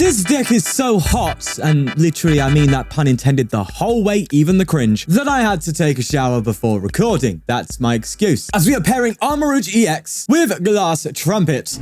This deck is so hot, and literally I mean that pun intended the whole way, even the cringe, that I had to take a shower before recording. That's my excuse. As we are pairing Armarouge EX with Glass Trumpet.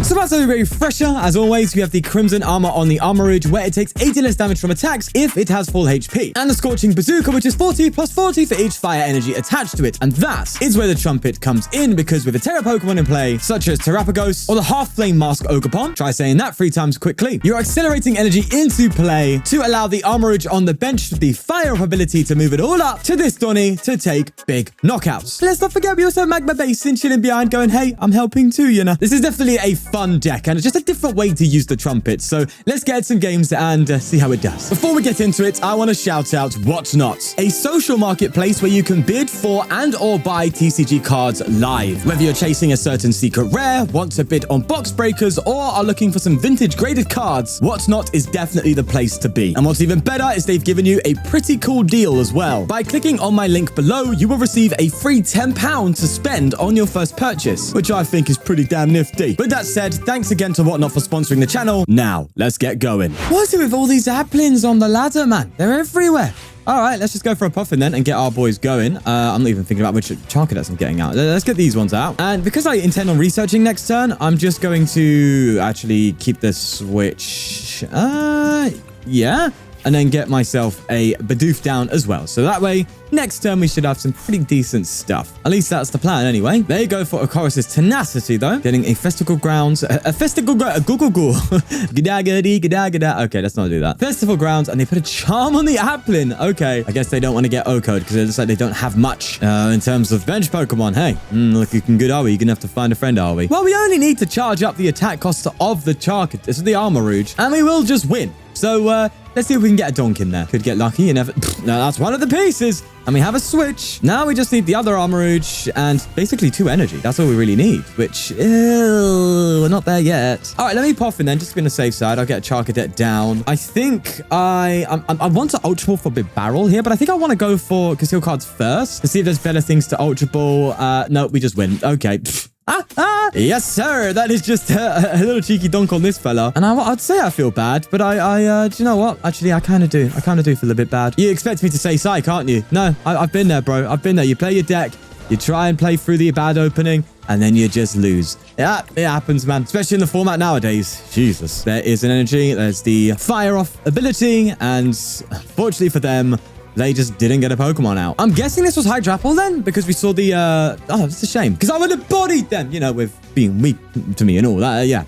So that's a very fresher. As always, we have the Crimson Armor on the Armarouge, where it takes 80 less damage from attacks if it has full HP. And the Scorching Bazooka, which is 40 plus 40 for each fire energy attached to it. And that is where the Trumpet comes in, because with a Terra Pokemon in play, such as Terapagos or the Hearthflame Mask Ogerpon, try saying that 3 times quickly, you're accelerating energy into play to allow the Armarouge on the bench with the Fire Up ability to move it all up to this Donny to take big knockouts. Let's not forget we also have Magma Basin chilling behind going, hey, I'm helping too, you know. This is definitely a fun deck and just a different way to use the Trumpet. So let's get some games and see how it does. Before we get into it, I want to shout out What's Not, a social marketplace where you can bid for and or buy TCG cards live. Whether you're chasing a certain secret rare, want to bid on box breakers, or are looking for some vintage graded cards, What's Not is definitely the place to be. And what's even better is they've given you a pretty cool deal as well. By clicking on my link below, you will receive a free £10 to spend on your first purchase, which I think is pretty damn nifty. With that said, thanks again to Whatnot for sponsoring the channel. Now, let's get going. What's it with all these applins on the ladder, man? They're everywhere. All right, let's just go for a Poffin then and get our boys going. I'm not even thinking about which Charcadets I'm getting out. Let's get these ones out. And because I intend on researching next turn, I'm just going to actually keep the Switch. Yeah. And then get myself a Bidoof down as well. So that way, next turn we should have some pretty decent stuff. At least that's the plan anyway. There you go for Ocarus's Tenacity though. Getting a Festival Grounds, a Festival Grounds, Okay, let's not do that. Festival Grounds, and they put a Charm on the Applin. Okay, I guess they don't want to get O-Code because it looks like they don't have much in terms of bench Pokemon. Hey, looking good, are we? You're going to have to find a friend, are we? Well, we only need to charge up the attack cost of the Charcadet, the Armarouge, and we will just win. So, let's see if we can get a donk in there. Could get lucky. You never... No, that's one of the pieces. And we have a switch. Now we just need the other Armarouge and basically 2 energy. That's all we really need, which... we're not there yet. All right, let me pop in then. Just to be on the safe side. I'll get a Charcadet down. I think I want to Ultra Ball for Bibarel here, but I think I want to go for Conceal Cards first to see if there's better things to Ultra Ball. No, we just win. Okay. Yes, sir. That is just a little cheeky donk on this fella. And I'd say I feel bad, but do you know what? Actually, I kind of do. I kind of do feel a bit bad. You expect me to say psych, aren't you? No, I've been there, bro. I've been there. You play your deck, you try and play through the bad opening, and then you just lose. Yeah, it happens, man. Especially in the format nowadays. Jesus. There is an energy. There's the Fire Off ability, and fortunately for them, they just didn't get a Pokemon out. I'm guessing this was Hydro Apple then, because we saw the, oh, it's a shame. Because I would have bodied them, you know, with being weak to me and all that. Yeah.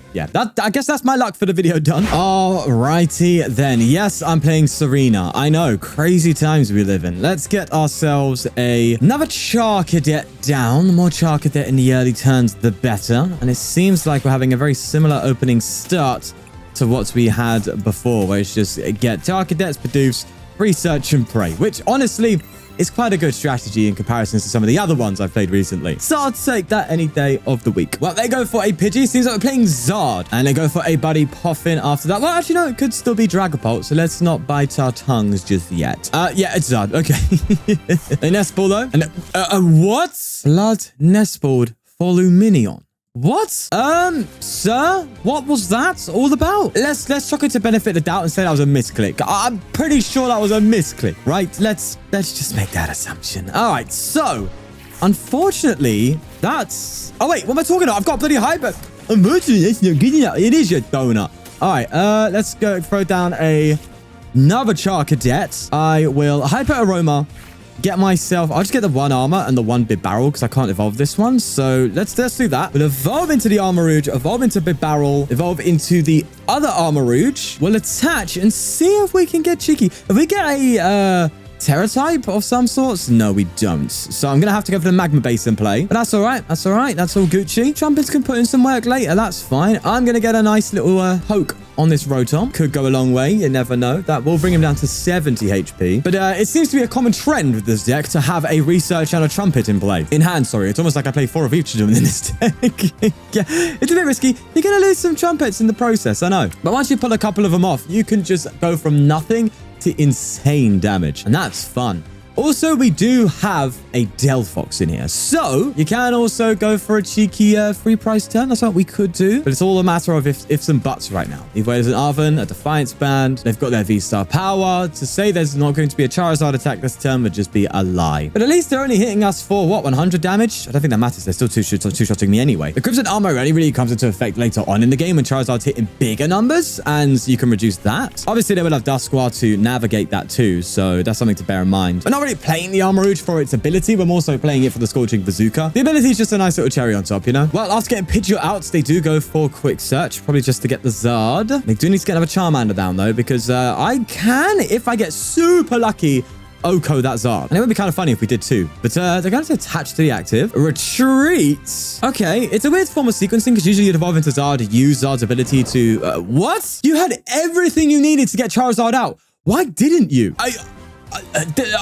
I guess that's my luck for the video done. Alrighty then. Yes, I'm playing Serena. I know, crazy times we live in. Let's get ourselves another Charcadet down. The more Charcadet in the early turns, the better. And it seems like we're having a very similar opening start to what we had before, where it's just get Charcadets, Bidoofs, research and pray, which honestly is quite a good strategy in comparison to some of the other ones I've played recently. So I'll take that any day of the week. Well, they go for a Pidgey. Seems like we're playing Zard. And they go for a Buddy Poffin after that. Well, actually, no, it could still be Dragapult. So let's not bite our tongues just yet. Yeah, it's Zard. Okay. A Nest Ball, though. And what? Blood Nest Balled for Luminion. What? Sir? What was that all about? Let's chuck it to benefit the doubt and say that was a misclick. I'm pretty sure that was a misclick, right? Let's just make that assumption. All right, so, unfortunately, that's... Oh, wait, what am I talking about? I've got bloody Hyper... Unfortunately, it's not good enough. It is your donut. All right, let's go throw down another Charcadet. I will Hyper Aroma... Get myself... I'll just get the 1 armor and the 1 Bibarel because I can't evolve this one. So let's do that. We'll evolve into the Armarouge, evolve into Bibarel, evolve into the other Armarouge. We'll attach and see if we can get cheeky. If we get a Terra type of some sorts, no, we don't. So I'm going to have to go for the Magma Basin play. But that's all right. That's all right. That's all Gucci. Trumpets can put in some work later. That's fine. I'm going to get a nice little poke on this Rotom. Could go a long way. You never know. That will bring him down to 70 HP. But it seems to be a common trend with this deck to have a Research and a Trumpet in play. In hand, sorry. It's almost like I play 4 of each of them in this deck. Yeah, it's a bit risky. You're going to lose some Trumpets in the process, I know. But once you pull a couple of them off, you can just go from nothing to insane damage. And that's fun. Also, we do have a Delphox in here. So you can also go for a cheeky free price turn. That's what we could do. But it's all a matter of ifs and buts right now. Either way, there's an Oven, a Defiance Band. They've got their V-Star power. To say there's not going to be a Charizard attack this turn would just be a lie. But at least they're only hitting us for, what, 100 damage? I don't think that matters. They're still two-shotting me anyway. The Crimson Armor really comes into effect later on in the game when Charizard's hitting bigger numbers, and you can reduce that. Obviously, they will have Dusknoir to navigate that too, so that's something to bear in mind. We're not really playing the Armarouge for its ability. We're more so playing it for the Scorching Bazooka. The ability is just a nice little cherry on top, you know? Well, after getting Pidgeot out, they do go for Quick Search, probably just to get the Zard. They do need to get another Charmander down, though, because I can, if I get super lucky, Oko that Zard. And it would be kind of funny if we did too. But they're going to attach to the active. Retreat. Okay, it's a weird form of sequencing because usually you'd evolve into Zard, use Zard's ability to... what? You had everything you needed to get Charizard out. Why didn't you?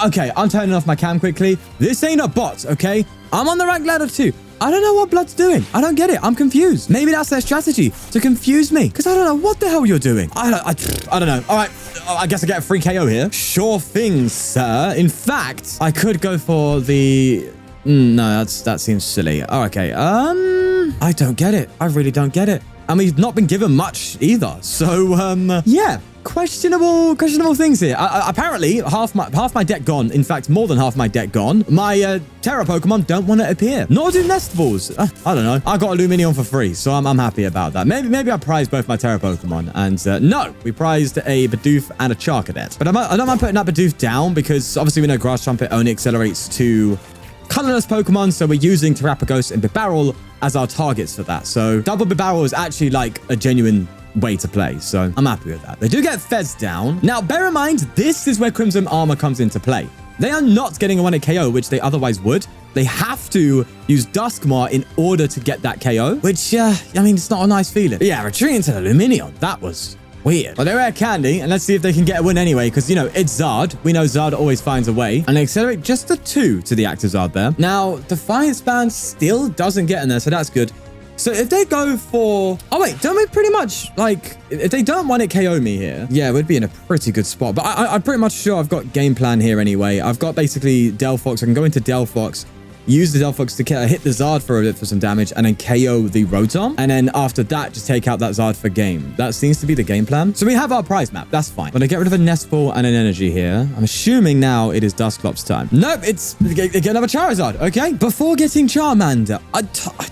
Okay, I'm turning off my cam quickly. This ain't a bot, okay? I'm on the rank ladder too. I don't know what Blood's doing. I don't get it. I'm confused. Maybe that's their strategy, to confuse me. Because I don't know what the hell you're doing. I don't know. All right. I guess I get a free KO here. Sure thing, sir. In fact, I could go for the... no, that seems silly. Oh, okay. I don't get it. I really don't get it. And we've not been given much either. So, yeah. Questionable things here. Apparently, half my deck gone. In fact, more than half my deck gone. My Terra Pokemon don't want to appear. Nor do Nest Balls. I don't know. I got Illuminion for free, so I'm happy about that. Maybe I prized both my Terra Pokemon. And no, we prized a Bidoof and a Charcadet. But I don't mind putting that Bidoof down because obviously we know Grass Trumpet only accelerates to colorless Pokemon, so we're using Terapagos and Bibarel as our targets for that. So double Bibarel is actually like a genuine way to play, so I'm happy with that. They do get Fez down. Now, bear in mind, this is where Crimson Armor comes into play. They are not getting a 1-hit KO, which they otherwise would. They have to use Dusknoir in order to get that KO, which, I mean, it's not a nice feeling. But yeah, retreating to the Luminion, that was weird. Well, they're Rare Candy, and let's see if they can get a win anyway, because, you know, it's Zard. We know Zard always finds a way, and they accelerate just a 2 to the active Zard there. Now, Defiance Band still doesn't get in there, so that's good. So if they go for... oh, wait, don't we pretty much, like... if they don't want it KO me here, yeah, we'd be in a pretty good spot. But I'm pretty much sure I've got game plan here anyway. I've got basically Delphox. I can go into Delphox, use the Delphox to hit the Zard for some damage, and then KO the Rotom. And then after that, just take out that Zard for game. That seems to be the game plan. So we have our prize map. That's fine. But I get rid of a Nest Ball and an Energy here. I'm assuming now it is Dusclops time. Nope, it's... get another Charizard, okay? Before getting Charmander, I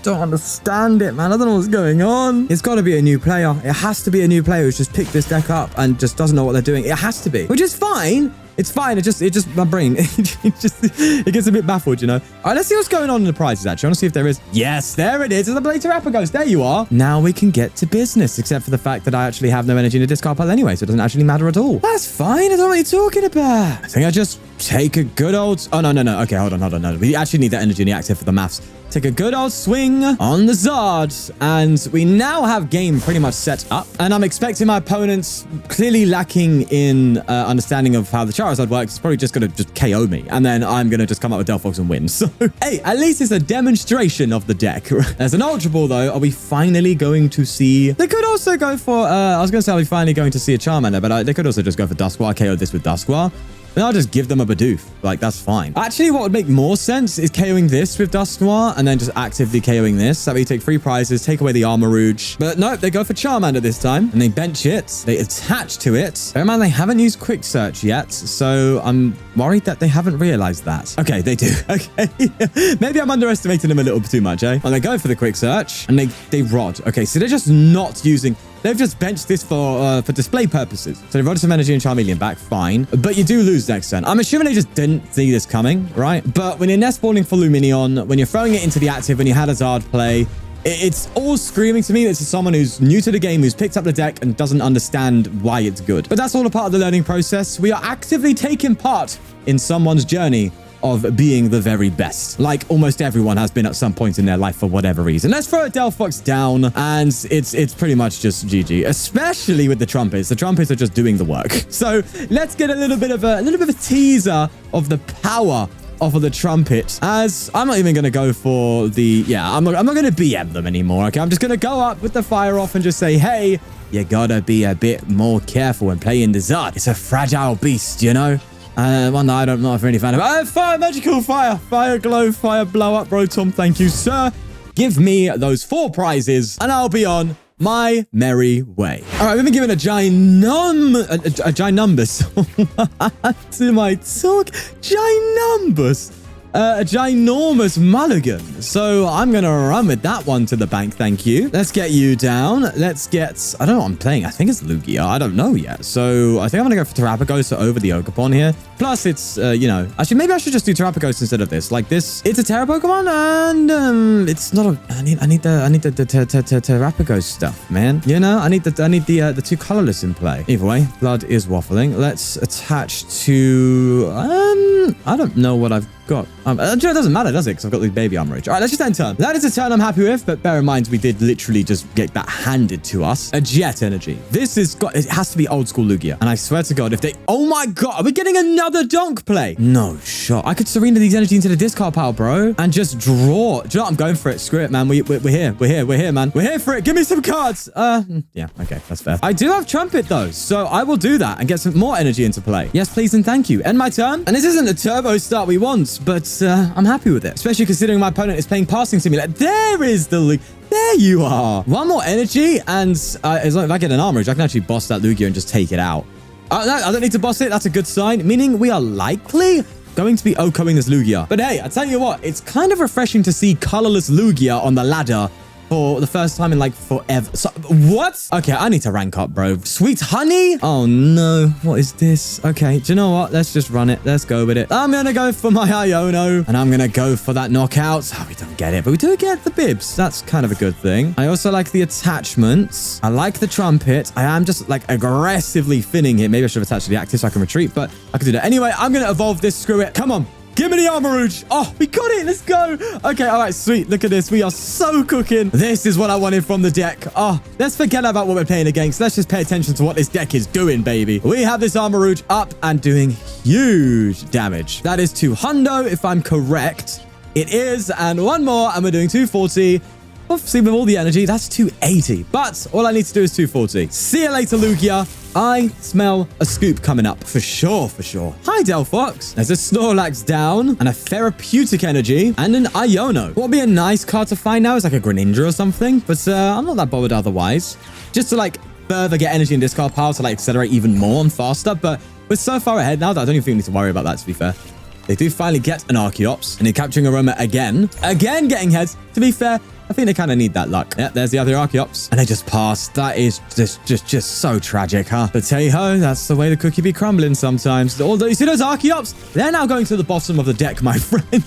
don't understand it, man. I don't know what's going on. It's got to be a new player. It has to be a new player who's just picked this deck up and just doesn't know what they're doing. It has to be. Which is fine. It's fine. It just my brain, it gets a bit baffled, you know. All right, let's see what's going on in the prizes, actually. I want to see if there is. Yes, there it is. It's a Blade Terapagos. There you are. Now we can get to business, except for the fact that I actually have no energy in the discard pile anyway, so it doesn't actually matter at all. That's fine. I don't know what you're talking about. I think I just take a good old... oh, no. Okay, hold on. No, we actually need that energy in the active for the maths. Take a good old swing on the Zard, and we now have game pretty much set up. And I'm expecting my opponents, clearly lacking in understanding of how the Charizard works, is probably just going to just KO me. And then I'm going to just come out with Delphox and win. So, hey, at least it's a demonstration of the deck. There's an Ultra Ball, though. Are we finally going to see... they could also go for... I was going to say, are we finally going to see a Charmander? But they could also just go for Dusknoir, KO this with Dusknoir. Then I'll just give them a Bidoof. Like, that's fine. Actually, what would make more sense is KOing this with Dusknoir and then just actively KOing this. That way you take 3 prizes, take away the Armarouge. But no, they go for Charmander this time. And they bench it. They attach to it. Bear in mind, they haven't used Quick Search yet. So I'm worried that they haven't realized that. Okay, they do. Okay. Maybe I'm underestimating them a little bit too much, eh? And they go for the Quick Search. And they rod. Okay, so they're just not using... they've just benched this for display purposes. So they've rodded some energy and Charmeleon back, fine. But you do lose next turn. I'm assuming they just didn't see this coming, right? But when you're Nest Balling for Luminion, when you're throwing it into the active, when you had a Zard play, it's all screaming to me that it's someone who's new to the game, who's picked up the deck and doesn't understand why it's good. But that's all a part of the learning process. We are actively taking part in someone's journey of being the very best, like almost everyone has been at some point in their life for whatever reason. Let's throw a Delphox down, and it's pretty much just GG, especially with the Trumpets. The Trumpets are just doing the work. So let's get a little bit of a teaser of the power of the Trumpet, as I'm not even going to go for the... yeah, I'm not going to BM them anymore, okay? I'm just going to go up with the fire off and just say, hey, you gotta be a bit more careful when playing the Zard. It's a fragile beast, you know? One that I'm not really a fan of. Fire, magical fire. Fire, glow, fire, blow up, bro. Tom, thank you, sir. Give me those 4 prizes and I'll be on my merry way. All right, we've been given a ginumbus. To my talk. Ginumbus. A ginormous mulligan. So I'm going to run with that one to the bank. Thank you. Let's get you down. Let's get... I don't know what I'm playing. I think it's Lugia. I don't know yet. So I think I'm going to go for Terapagos over the Ogerpon here. Plus, it's, you know... Actually, maybe I should just do Terapagos instead of this. Like this... It's a Terra Pokemon and it's not a... I need the Terapagos stuff, man. You know? I need the 2 colorless in play. Either way, blood is waffling. Let's attach to... I don't know what I've got. It doesn't matter, does it? Because I've got the baby Armarouge. All right, let's just end turn. That is a turn I'm happy with, but bear in mind, we did literally just get that handed to us. A Jet Energy. This is got... It has to be old school Lugia. And I swear to God, if they... Oh my God, are we getting another donk play? No shot. I could Serena these energy into the discard pile, bro, and just draw. Do you know what? I'm going for it. Screw it, man. We're here. We're here, man. We're here for it. Give me some cards. Yeah, okay, that's fair. I do have Trumpet, though, so I will do that and get some more energy into play. Yes, please and thank you. End my turn. And this isn't a turbo start we want, but I'm happy with it, especially considering my opponent is playing Passing Simulator. There is the Lugia. There you are. One more energy, and as long as I get an Armarouge, I can actually boss that Lugia and just take it out. No, I don't need to boss it. That's a good sign, meaning we are likely going to be OHKOing this Lugia. But hey, I tell you what, it's kind of refreshing to see colorless Lugia on the ladder for the first time in like forever. So, what? Okay, I need to rank up, bro. Sweet honey? Oh no, what is this? Okay, do you know what? Let's just run it. Let's go with it. I'm gonna go for my Iono, and I'm gonna go for that knockout. Oh, we don't get it, but we do get the bibs. That's kind of a good thing. I also like the attachments. I like the trumpet. I am just like aggressively finning it. Maybe I should have attached to the active so I can retreat, but I can do that. Anyway, I'm gonna evolve this. Screw it. Come on. Give me the Armarouge. Oh, we got it. Let's go. Okay, all right, sweet. Look at this. We are so cooking. This is what I wanted from the deck. Oh, let's forget about what we're playing against. Let's just pay attention to what this deck is doing, baby. We have this Armarouge up and doing huge damage. That is 200, if I'm correct. It is. And one more, and we're doing 240. Obviously, with all the energy, that's 280. But all I need to do is 240. See you later, Lugia. I smell a scoop coming up. For sure, for sure. Hi, Delphox. There's a Snorlax down and a Therapeutic Energy and an Iono. What would be a nice card to find now is like a Greninja or something. But I'm not that bothered otherwise. Just to like further get energy in discard pile to like accelerate even more and faster. But we're so far ahead now that I don't even think we need to worry about that, to be fair. They do finally get an Archeops and they're capturing Aroma again. Again getting heads. To be fair, I think they kind of need that luck. Yeah, there's the other Archeops. And they just passed. That is just so tragic, huh? But hey-ho, that's the way the cookie be crumbling sometimes. Although, you see those Archeops? They're now going to the bottom of the deck, my friend.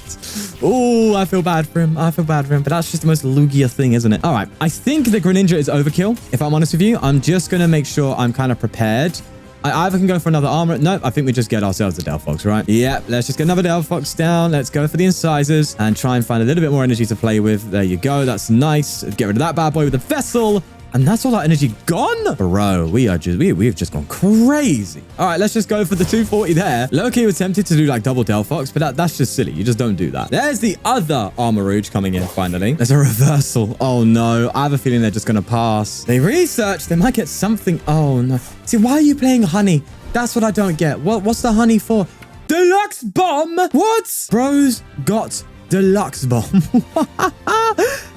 Oh, I feel bad for him. I feel bad for him. But that's just the most Lugia thing, isn't it? All right. I think the Greninja is overkill. If I'm honest with you, I'm just going to make sure I'm kind of prepared. I either can go for another armor. Nope, I think we just get ourselves a Delphox, right? Yeah, let's just get another Delphox down. Let's go for the incisors and try and find a little bit more energy to play with. There you go. That's nice. Get rid of that bad boy with the vessel. And that's all our energy gone? Bro, we've just gone crazy. All right, let's just go for the 240 there. Low-key was tempted to do like double Delphox, but that's just silly. You just don't do that. There's the other Armarouge coming in finally. There's a reversal. Oh no, I have a feeling they're just going to pass. They research. They might get something. Oh no. See, why are you playing honey? That's what I don't get. What's the honey for? Deluxe Bomb? What? Bro's got Deluxe Bomb.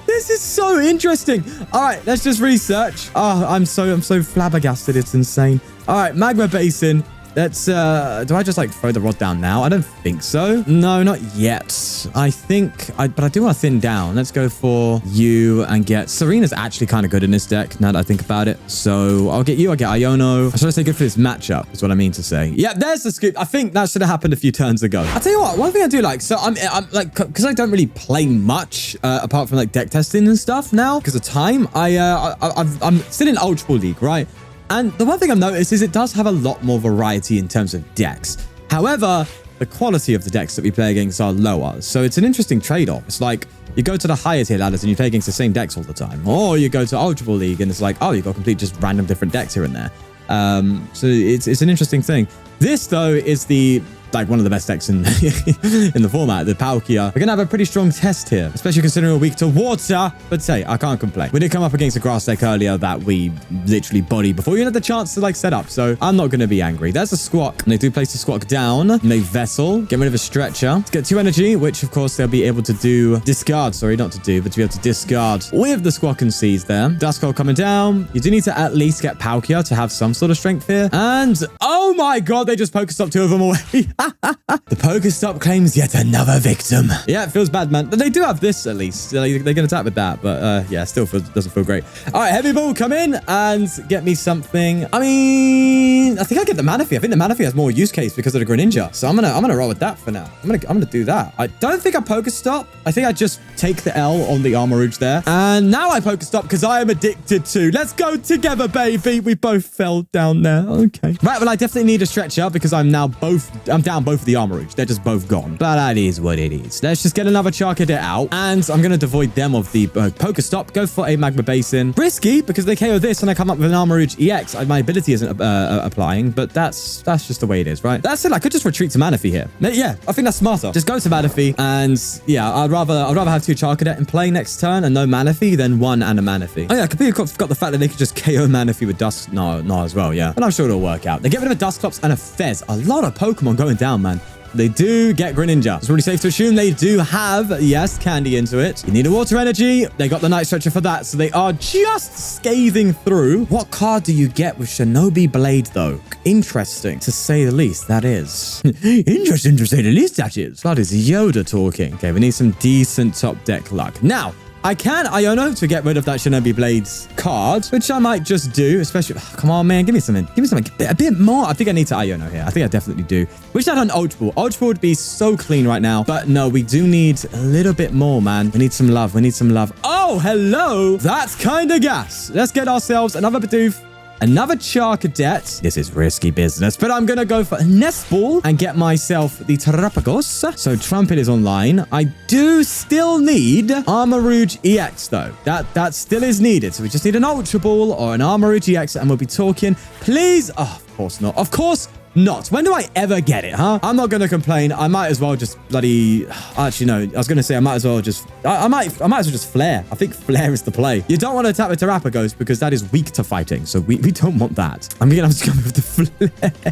This is so interesting. All right, let's just research. Oh, I'm so flabbergasted. It's insane. All right, Magma Basin. Let's, do I just like throw the rod down now? I don't think so. No, not yet. I think, but I do want to thin down. Let's go for you and get, Serena's actually kind of good in this deck now that I think about it. So I'll get you, I'll get Iono. I should say good for this matchup is what I mean to say. Yeah, there's the scoop. I think that should have happened a few turns ago. I'll tell you what, one thing I do like, so I'm like, because I don't really play much apart from like deck testing and stuff now because of time, I'm still in Ultra Ball League, right? And the one thing I've noticed is it does have a lot more variety in terms of decks. However, the quality of the decks that we play against are lower. So it's an interesting trade-off. It's like you go to the higher tier ladders and you play against the same decks all the time. Or you go to Ultra Ball League and it's like, oh, you've got complete just random different decks here and there. So it's an interesting thing. This, though, is the like one of the best decks in in the format, the Palkia. We're gonna have a pretty strong test here, especially considering we're weak to water. But say, I can't complain. We did come up against a grass deck earlier that we literally bodied before we even had the chance to like set up. So I'm not gonna be angry. There's a Squawk. And they do place the Squawk down. Make Vessel. Get rid of a Stretcher. Let's get 2 energy, which of course they'll be able to do discard. Sorry, not to do, but to be able to discard with the Squawk and Seas there. Duskull coming down. You do need to at least get Palkia to have some sort of strength here. And oh my god, they just Pokestop 2 of them away. The Pokestop claims yet another victim. Yeah, it feels bad, man. But they do have this at least. They can attack with that, but yeah, still doesn't feel great. All right, Heavy Ball, come in and get me something. I mean, I think I get the Manaphy. I think the Manaphy has more use case because of the Greninja. So I'm gonna roll with that for now. I'm gonna do that. I don't think I Pokestop. I think I just take the L on the Armarouge there. And now I Pokestop because I am addicted to. Let's go together, baby. We both fell down there. Okay. Right, well, I definitely need a Stretcher because I'm down both of the Armarouge. They're just both gone. But that is what it is. Let's just get another Charcadet out. And I'm going to devoid them of the Pokestop. Go for a Magma Basin. Risky because they KO this and I come up with an Armarouge EX. My ability isn't applying, but that's just the way it is, right? That's it. I could just retreat to Manaphy here. Yeah, I think that's smarter. Just go to Manaphy. And yeah, I'd rather have 2 Charcadet in play next turn and no Manaphy than 1 and a Manaphy. Oh yeah, I completely forgot the fact that they could just KO Manaphy with Dusk. No, as well, yeah. But I'm sure it'll work out. They get rid of a Dusclops and a Fez. A lot of Pokemon going down, man. They do get Greninja. It's really safe to assume they do have, yes, Candy into it. You need a Water Energy. They got the Night Stretcher for that, so they are just scathing through. What card do you get with Shinobi Blade, though? Interesting, to say the least, that is. Interesting, to say the least, that is. That is Yoda talking. Okay, we need some decent top deck luck. Now, I can Iono to get rid of that Shinobi Blades card, which I might just do, especially... Oh, come on, man. Give me something. Give me something. A bit more. I think I need to Iono here. I think I definitely do. Wish I had an Ultra Ball. Ultra Ball would be so clean right now. But no, we do need a little bit more, man. We need some love. We need some love. Oh, hello. That's kind of gas. Let's get ourselves another Bidoof. Another Charcadet. This is risky business, but I'm going to go for a Nest Ball and get myself the Terapagos. So Trumpet is online. I do still need Armarouge EX, though. That still is needed. So we just need an Ultra Ball or an Armarouge EX, and we'll be talking. Please. Oh, of course not. Of course not. When do I ever get it, huh? I'm not going to complain. I might as well just bloody... Actually, no. I was going to say I might as well just... I might as well just Flare. I think Flare is the play. You don't want to attack with Terapagos because that is weak to fighting. So we don't want that. I'm going to have to go with the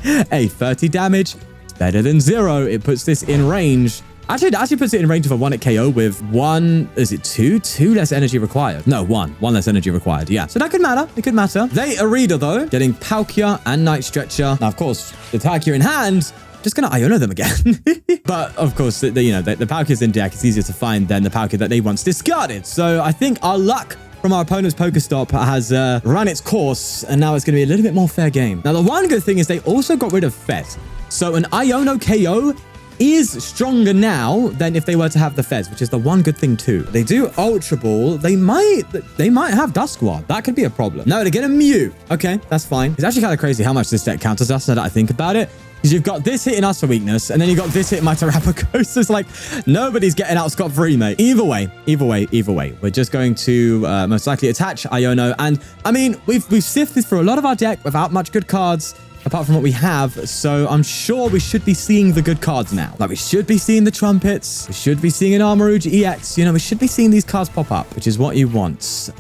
Flare. Hey, 30 damage. Better than 0. It puts this in range. Actually, it actually puts it in range of a 1-hit KO with 1... Is it 2? 2 less energy required. No, 1. 1 less energy required. Yeah. So that could matter. It could matter. They Arita, though, getting Palkia and Night Stretcher. Now, of course, the Palkia in hand... Just gonna Iono them again. But of course, the Palkia's in deck. It's easier to find than the Palkia that they once discarded. So I think our luck from our opponent's Pokestop has run its course, and now it's going to be a little bit more fair game. Now, the one good thing is they also got rid of Fez. So an Iono KO is stronger now than if they were to have the Fez, which is the one good thing too. They do Ultra Ball. They might have Duskwad. That could be a problem. No, they get a Mew. Okay, that's fine. It's actually kind of crazy how much this deck counters us now that I think about it. Because you've got this hitting us for weakness, and then you got this hitting my Terapagos. It's like nobody's getting out scot-free, mate. Either way. We're just going to most likely attach Iono. And I mean, we've sifted through a lot of our deck without much good cards, apart from what we have. So I'm sure we should be seeing the good cards now. Like we should be seeing the Trumpets. We should be seeing an Armarouge EX. You know, we should be seeing these cards pop up, which is what you want.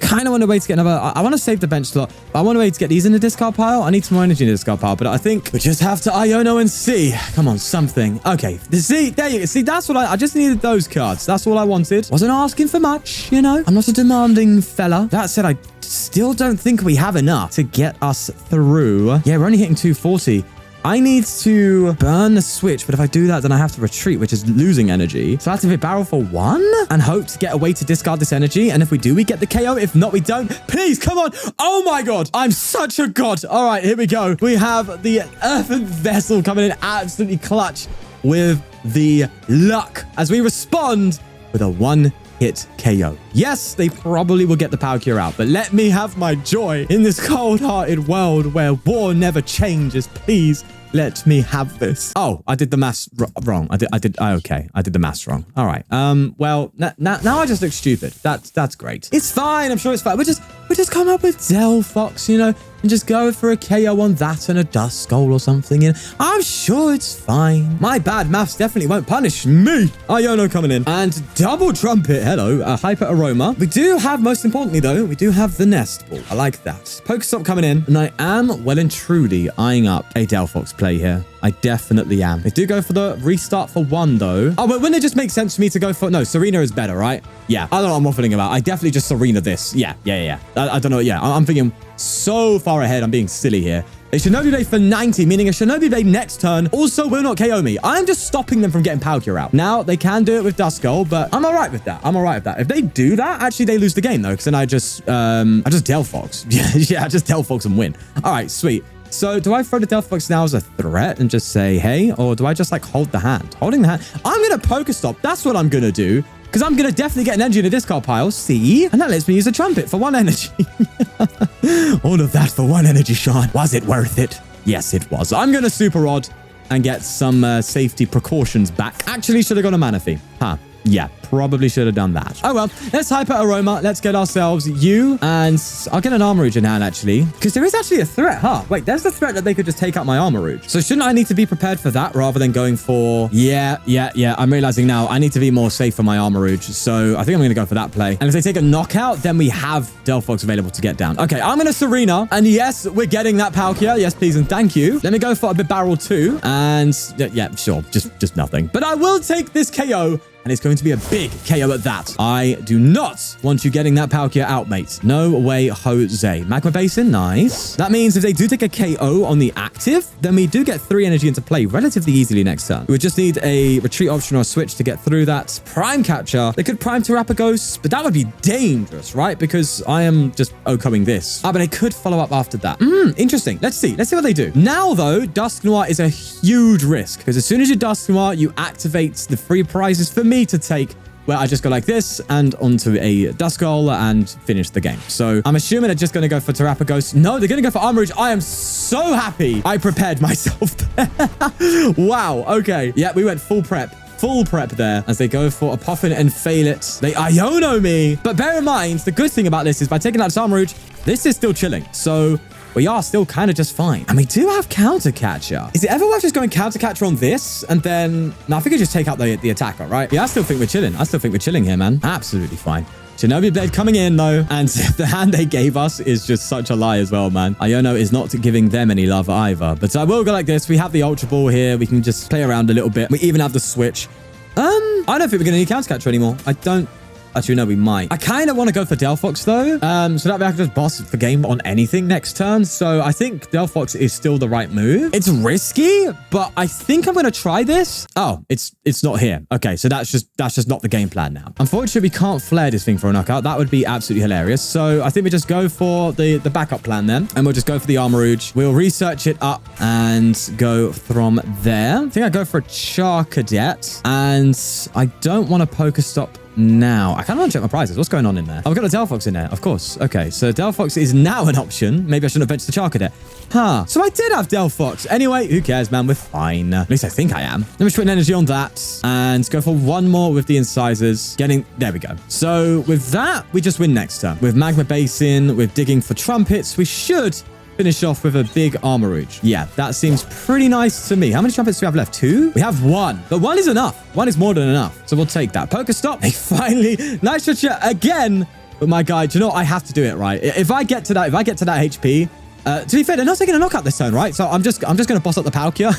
Kind of want to wait to get another... I want to save the bench slot, but I want to wait to get these in the discard pile. I need some more energy in the discard pile, but I think we just have to Iono and see. Come on, something. Okay, see, there you go. See, that's what I just needed those cards. That's all I wanted. Wasn't asking for much, you know. I'm not a demanding fella. That said, I still don't think we have enough to get us through. Yeah, we're only hitting 240. I need to burn the switch, but if I do that, then I have to retreat, which is losing energy. So I have to barrel for 1 and hope to get a way to discard this energy. And if we do, we get the KO. If not, we don't. Please, come on. Oh my God. I'm such a god. All right, here we go. We have the Earthen Vessel coming in absolutely clutch with the luck as we respond with a 1-hit KO. Yes, they probably will get the Palkia out, but let me have my joy in this cold-hearted world where war never changes. Please let me have this. Oh, I did the maths wrong. I did the maths wrong. All right. Well, now I just look stupid. That's great. It's fine. I'm sure it's fine. We just come up with Delphox, you know. and just go for a KO on that and a Duskull or something. And I'm sure it's fine. My bad maths definitely won't punish me. Iono coming in. And double trumpet. Hello. Hyper Aroma. We do have, most importantly though, we do have the Nest Ball. I like that. Pokestop coming in. And I am well and truly eyeing up a Delphox play here. I definitely am. They do go for the restart for one though. Oh, but wouldn't it just make sense for me to go for... No, Serena is better, right? Yeah. I don't know what I'm waffling about. I definitely just Serena this. Yeah. I don't know. Yeah. I'm thinking so far ahead. I'm being silly here. A Shinobi Blade for 90, meaning a Shinobi Blade next turn also will not KO me. I'm just stopping them from getting Palkia out. Now, they can do it with Duskull, but I'm all right with that. I'm all right with that. If they do that, actually, they lose the game, though, because then I just Delphox. Yeah, I just Delphox and win. All right, sweet. So do I throw the Delphox now as a threat and just say, hey, or do I just like hold the hand? Holding the hand. I'm going to Pokestop. That's what I'm going to do. Because I'm going to definitely get an energy in the discard pile. See? And that lets me use a trumpet for 1 energy. All of that for 1 energy, Sean. Was it worth it? Yes, it was. I'm going to Super Rod and get some safety precautions back. Actually, should have gone to Manaphy. Huh. Yeah, probably should have done that. Oh, well, let's Hyper Aroma. Let's get ourselves you, and I'll get an Armarouge in hand, actually, because there is actually a threat, huh? Wait, there's the threat that they could just take out my Armarouge. So shouldn't I need to be prepared for that rather than going for... Yeah. I'm realizing now I need to be more safe for my Armarouge. So I think I'm going to go for that play. And if they take a knockout, then we have Delphox available to get down. Okay, I'm going to Serena. And yes, we're getting that Palkia. Yes, please and thank you. Let me go for a Bibarel too. And yeah, sure. Just nothing. But I will take this KO. And it's going to be a big KO at that. I do not want you getting that Palkia out, mate. No way, Jose. Magma Basin, nice. That means if they do take a KO on the active, then we do get 3 energy into play relatively easily next turn. We would just need a retreat option or a switch to get through that. Prime Catcher. They could Prime Terapagos, but that would be dangerous, right? Because I am just OHKOing this. Ah, but they could follow up after that. Interesting. Let's see. Let's see what they do. Now, though, Dusknoir is a huge risk because as soon as you Dusknoir, you activate the free prizes for me to take, where I just go like this and onto a Duskull and finish the game. So I'm assuming they're just going to go for Terapagos. No, they're going to go for Armarouge. I am so happy I prepared myself there. Wow. Okay. Yeah, we went full prep there as they go for a Poffin and fail it. They Iono me. But bear in mind, the good thing about this is by taking out Armarouge, this is still chilling. So we are still kind of just fine. And we do have Counter Catcher. Is it ever worth just going Counter Catcher on this? And then, no, I think I just take out the attacker, right? Yeah, I still think we're chilling. I still think we're chilling here, man. Absolutely fine. Shinobi Blade coming in, though. And the hand they gave us is just such a lie as well, man. Iono is not giving them any love either. But I will go like this. We have the Ultra Ball here. We can just play around a little bit. We even have the Switch. I don't think we're going to need Counter Catcher anymore. I don't... Actually, no, we might. I kind of want to go for Delphox, though. So that way I can just boss the game on anything next turn. So I think Delphox is still the right move. It's risky, but I think I'm going to try this. Oh, it's not here. Okay, so that's just not the game plan now. Unfortunately, we can't flare this thing for a knockout. That would be absolutely hilarious. So I think we just go for the backup plan then. And we'll just go for the Armarouge. We'll research it up and go from there. I think I go for a Charcadet. And I don't want to Pokestop now. I kind of want to check my prizes. What's going on in there? Oh, I've got a Delphox in there. Of course. Okay, so Delphox is now an option. Maybe I shouldn't have benched the Charcadet. Huh. So I did have Delphox. Anyway, who cares, man? We're fine. At least I think I am. Let me put an energy on that and go for one more with the incisors. There we go. So with that, we just win next turn. With Magma Basin, with digging for trumpets, we should finish off with a big Armarouge. Yeah, that seems pretty nice to me. How many trumpets do we have left? 2? We have 1. But 1 is enough. 1 is more than enough. So we'll take that. Pokestop. They finally... Night Stretcher again. But my guy, do you know what? I have to do it, right? If I get to that HP... to be fair, they're not taking a knockout this turn, right? So I'm just going to boss up the Palkia.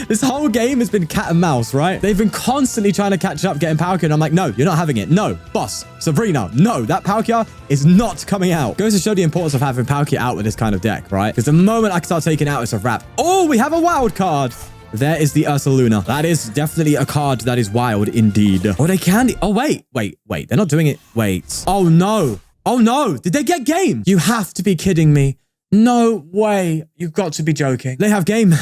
This whole game has been cat and mouse, right? They've been constantly trying to catch up, getting Palkia, and I'm like, no, you're not having it. No, boss, Sabrina, no, that Palkia is not coming out. Goes to show the importance of having Palkia out with this kind of deck, right? Because the moment I can start taking out, it's a wrap. Oh, we have a wild card. There is the Ursaluna. That is definitely a card that is wild indeed. Oh, they can. Oh, wait. They're not doing it. Wait. Oh, no. Oh, no. Did they get game? You have to be kidding me. No way. You've got to be joking. They have game.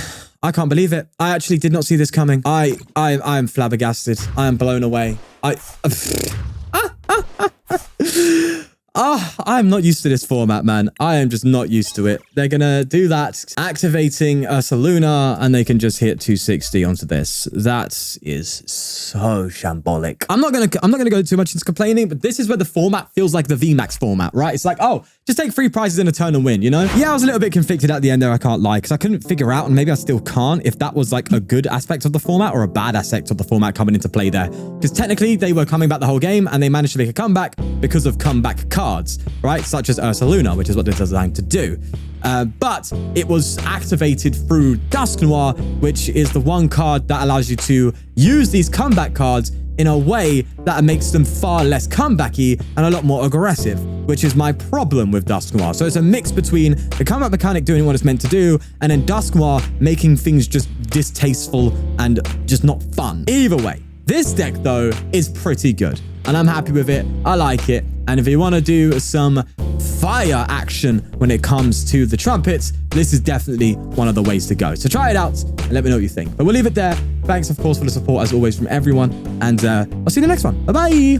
I can't believe it. I actually did not see this coming. I am flabbergasted. I am blown away. I'm not used to this format, man. I am just not used to it. They're going to do that, activating Ursaluna, and they can just hit 260 onto this. That is so shambolic. I'm not going to go too much into complaining, but this is where the format feels like the VMAX format, right? It's like, oh, just take 3 prizes in a turn and win, you know? Yeah, I was a little bit conflicted at the end there, I can't lie, because I couldn't figure out, and maybe I still can't, if that was like a good aspect of the format or a bad aspect of the format coming into play there. Because technically, they were coming back the whole game, and they managed to make a comeback because of comeback cards, right? Such as Ursaluna, which is what they're designed to do. But it was activated through Dusknoir, which is the one card that allows you to use these comeback cards in a way that makes them far less comebacky and a lot more aggressive, which is my problem with Dusknoir. So it's a mix between the comeback mechanic doing what it's meant to do, and then Dusknoir making things just distasteful and just not fun. Either way, this deck, though, is pretty good, and I'm happy with it. I like it. And if you want to do some fire action when it comes to the trumpets, this is definitely one of the ways to go. So try it out and let me know what you think. But we'll leave it there. Thanks, of course, for the support, as always, from everyone. And I'll see you in the next one. Bye-bye.